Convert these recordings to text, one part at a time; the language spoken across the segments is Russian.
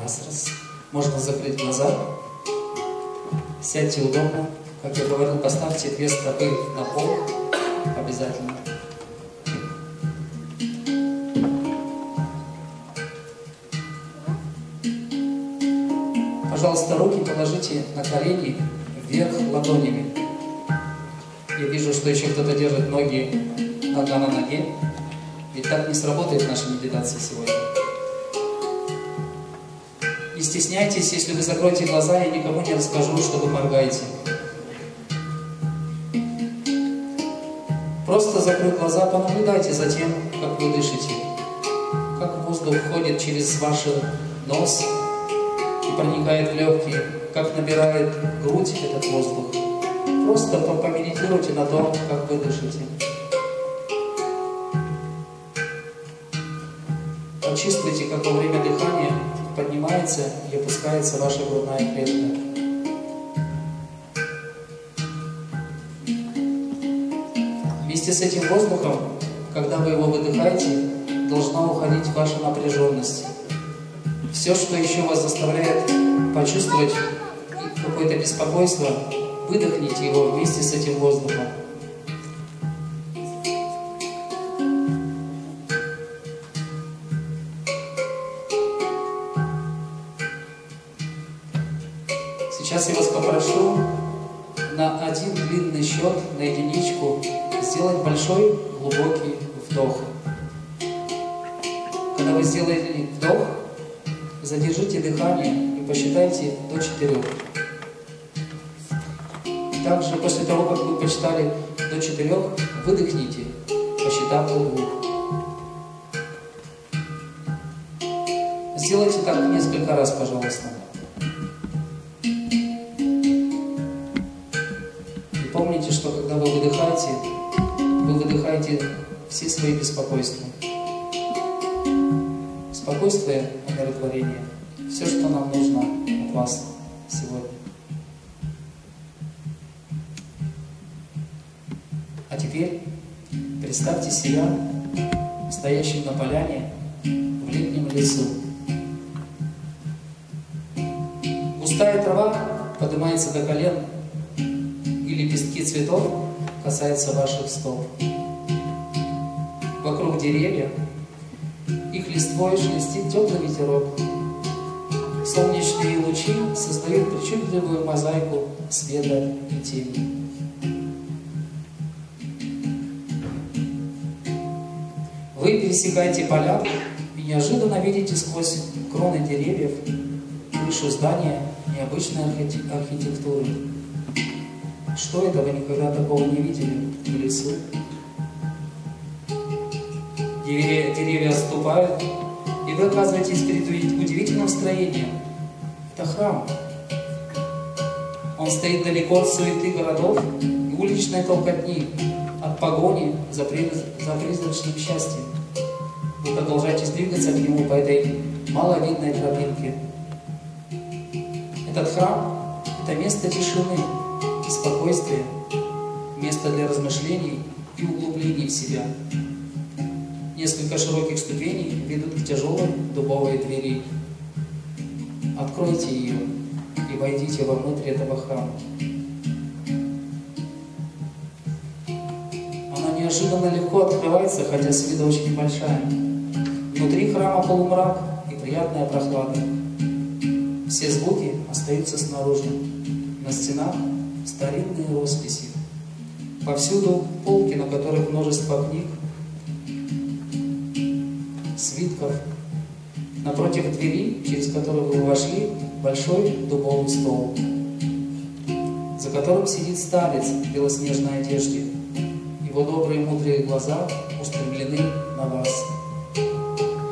Раз. Можно закрыть глаза. Сядьте удобно. Как я говорил, поставьте две стопы на пол. Обязательно. Пожалуйста, руки положите на колени вверх ладонями. Я вижу, что еще кто-то держит ноги нога на ноге. Ведь так не сработает наша медитация сегодня. Не стесняйтесь, если вы закроете глаза, я никому не расскажу, что вы моргаете. Просто закройте глаза, понаблюдайте за тем, как вы дышите. Как воздух входит через ваш нос и проникает в легкие, как набирает грудь этот воздух. Просто помедитируйте на том, как вы дышите. Почувствуйте, как во время дыхания поднимается и опускается ваша грудная клетка. Вместе с этим воздухом, когда вы его выдыхаете, должна уходить ваша напряженность. Все, что еще вас заставляет почувствовать какое-то беспокойство, выдохните его вместе с этим воздухом. Сейчас я вас попрошу на один длинный счет, на единичку, сделать большой глубокий вдох. Когда вы сделаете вдох, задержите дыхание и посчитайте до 4. Также после того, как вы посчитали до 4, выдохните, посчитав до 2. Сделайте так несколько раз, пожалуйста. И помните, что когда вы выдыхаете все свои беспокойства. Спокойствие, умиротворение. Все, что нам нужно от вас сегодня. А теперь представьте себя стоящим на поляне в летнем лесу. Густая трава поднимается до колен, и лепестки цветов касаются ваших стоп. Вокруг деревья, их листвой шелестит теплый ветерок. Солнечные лучи создают причудливую мозаику света и тени. Вы пересекаете поля и неожиданно видите сквозь кроны деревьев крышу здания необычной архитектуры. Что это? Вы никогда такого не видели в лесу? Деревья отступают, и вы оказываетесь перед удивительным строением. Это храм. Он стоит далеко от суеты городов и уличной толкотни, от погони за призрачным счастьем. Вы продолжаете двигаться к нему по этой маловидной тропинке. Этот храм – это место тишины и спокойствия, место для размышлений и углублений в себя. Несколько широких ступеней ведут к тяжелой дубовой двери. Откройте ее и войдите вовнутрь этого храма. Она неожиданно легко открывается, хотя с виду очень большая. Внутри храма полумрак и приятная прохлада. Все звуки остаются снаружи. На стенах старинные росписи. Повсюду полки, на которых множество книг, свитков. Напротив двери, через которую вы вошли, большой дубовый стол, за которым сидит старец в белоснежной одежде. Его добрые мудрые глаза устремлены на вас.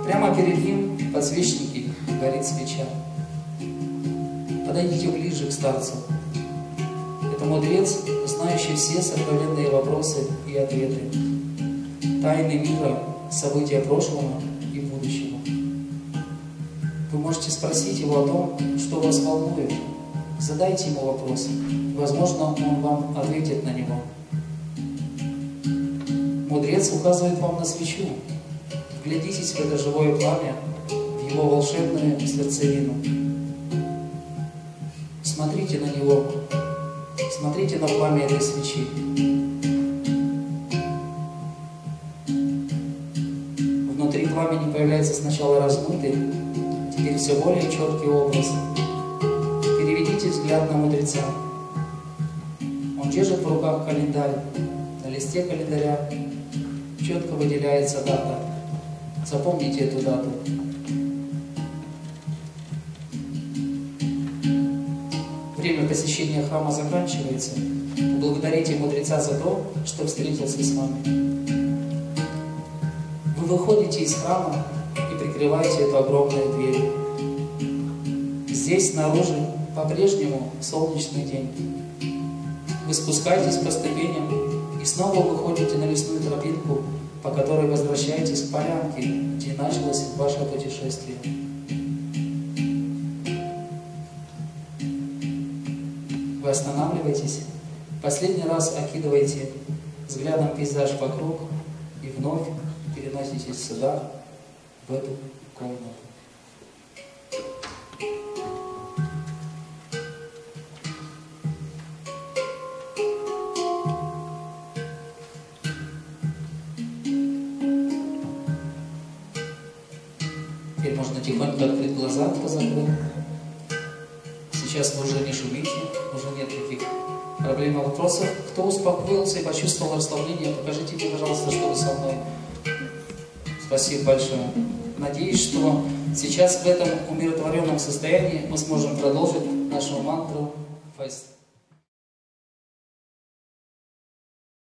Прямо перед ним в подсвечнике горит свеча. Подойдите ближе к старцу. Это мудрец, знающий все сокровенные вопросы и ответы, тайны мира, события прошлого и будущего. Вы можете спросить его о том, что вас волнует. Задайте ему вопрос. Возможно, он вам ответит на него. Мудрец указывает вам на свечу. Вглядитесь в это живое пламя, в его волшебную сердцевину. Смотрите на него, смотрите на пламя этой свечи. Внутри пламени появляется сначала размытый, теперь все более четкий образ. Переведите взгляд на мудреца. Он держит в руках календарь. На листе календаря четко выделяется дата. Запомните эту дату. Время посещения храма заканчивается. Благодарите мудреца за то, что встретился с вами. Вы выходите из храма и прикрываете эту огромную дверь. Здесь снаружи по-прежнему солнечный день. Вы спускаетесь по ступеням и снова выходите на лесную тропинку, по которой возвращаетесь к полянке, где началось ваше путешествие. Вы останавливаетесь, последний раз окидываете взглядом пейзаж вокруг и вновь переноситесь сюда, в эту комнату. Теперь можно тихонько открыть глаза, кто закрыл. Сейчас вы уже не шумите, уже нет таких проблем и вопросов. Кто успокоился и почувствовал расслабление, покажите мне, пожалуйста, что вы со мной. Спасибо большое. Надеюсь, что сейчас в этом умиротворенном состоянии мы сможем продолжить нашу мантру Фест.